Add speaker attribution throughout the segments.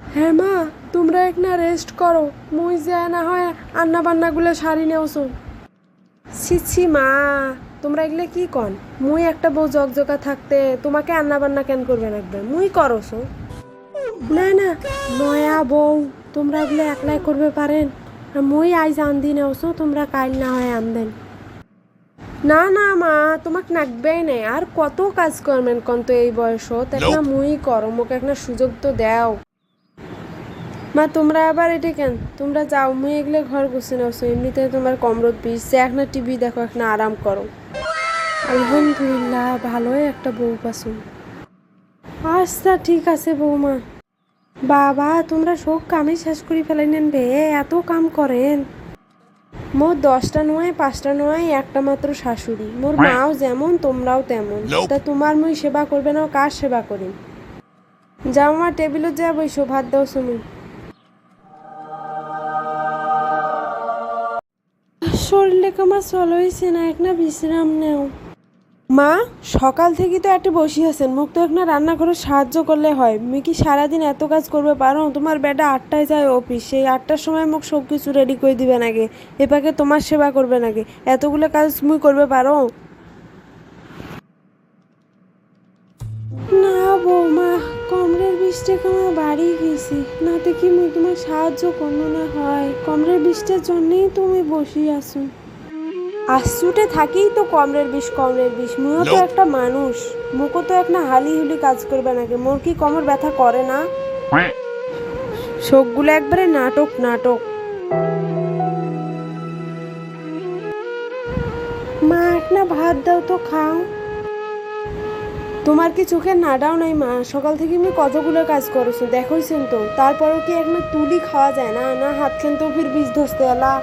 Speaker 1: হ্যাঁ মা, তোমরা একটা রেস্ট করো, মুই যায় না হয় রান্না বান্নাগুলো সারি নেওছো। ছি মা, তোমরা এগুলো কি কন? মুই একটা বউ জগজগা থাকতে তোমাকে রান্না বান্না কেন করবে লাগবে? মুই করছো। না না, নয়া বউ, তোমরা এগুলো একলাই করবে পারেন? আর মুই আইজ আনদি নেওছো, তোমরা কাল না হয় আনদেন। না না মা, তোমাকে নাকবেই নেই, আর কত কাজ করবেন কন তো এই বয়সত? একটা মুই করো, মোকে একটা সুযোগ তো দাও। মা তোমরা আবার এটা কেন? তোমরা যাও, মুই এগুলো ঘর গুছিয়ে নাওছো, এমনিতে তোমার কমরত পিসছে, একটা টিভি দেখো, একটা আরাম করো। আলহামদুলিল্লাহ, ভালোই একটা বউ পাসুন। আচ্ছা ঠিক আছে বৌমা। বাবা, তোমরা সব কামই শেষ করে ফেলাইনেন বে, এত কাম করেন? মোর 10টা নয় 5টা নয়, একটা মাত্র শাশুড়ি। মোর মাও যেমন তোমরাও তেমন। তা তোমার মুই সেবা করবে না, কার সেবা করি? যাও মা, টেবিলত যা বইসো, ভাত দাও তুমি। শরীরে আমার চল হয়েছে না, একটা বিশ্রাম নেও। মা, সকাল থেকে তো একটা বসে আছেন, মুখ তো একটা রান্নাঘরে সাহায্য করলে হয়। তুমি কি সারাদিন এত কাজ করবে পারো? তোমার বেটা 8টায় যায় অফিস, সেই 8টার সময় মুখ সব কিছু রেডি করে দিবে নাকি? এপাকে তোমার সেবা করবে নাকি? এতগুলো কাজ তুমি করবে পারো? না বৌমা, কমরের বিষটা আমার বাড়ি গেছি, না তো কি মুই তোমার সাহায্য করবো না হয়? কমরের বিষটার জন্যেই তুমি বসে আসো। আসুটে থাকেই তো কমরের বিষ, মুইও তো একটা মানুষ, মুখও তো একটা হালি হুলি কাজ করবে নাকি? মোর কি কমর ব্যথা করে না? শোকগুলো একবারে নাটক নাটক। মা, একটা ভাত দাও তো, খাও। তোমার কি চোখের নাড়াও নাই মা? সকাল থেকে আমি কতগুলো কাজ করেছো দেখোইছেন তো, তারপরেও কি একটা তুলি খাওয়া যায় না? না হাত খেন তো ফির বিষ ধরতে এলা।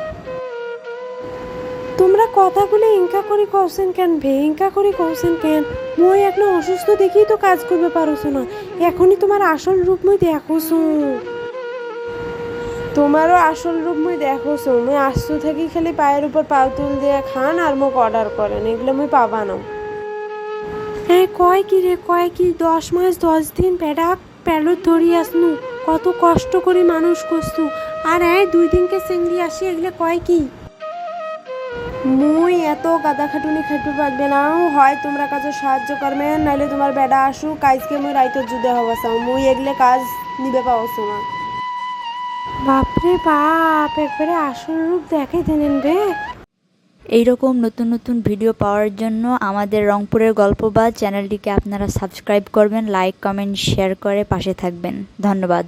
Speaker 1: তোমরা কথাগুলো ইনকা করে কওছেন কেন ভে? ইনকা করে কওছেন কেন? মই এখন অসুস্থ দেখেই তো কাজ করবে পারছো না। এখনই তোমার আসল রূপ মই দেখোছো। তোমারও আসল রূপ মই দেখোছো। মই আসছো থাকি খালি পায়ের উপর পাও তুল দিয়ে খান আর মোক অর্ডার করেন, এগুলো মই পাবা না। হ্যাঁ, কয় কি রে, কয় কি? 10 মাস 10 দিন প্যালত ধরি আসনু, কত কষ্ট করে মানুষ করছু, আর 2 দিনকে চেংড়ি আসি, এগুলো কয় কি? মুই এত গাদা খাটুনি খাটতে পারবে না। হয় তোমরা কাজে সাহায্য করবে, নাইলে তোমার বেডা আসু কাজকে মুই রাইতে যুদে হওয়া চাও। মুই এগুলো কাজ নিবে পাওছো না। বাপরে বাপ, একবারে আসল রূপ দেখাই দেন রে।
Speaker 2: এইরকম নতুন নতুন ভিডিও পাওয়ার জন্য আমাদের রংপুরের গল্পবাজ চ্যানেলটিকে আপনারা সাবস্ক্রাইব করবেন, লাইক কমেন্ট শেয়ার করে পাশে থাকবেন। ধন্যবাদ।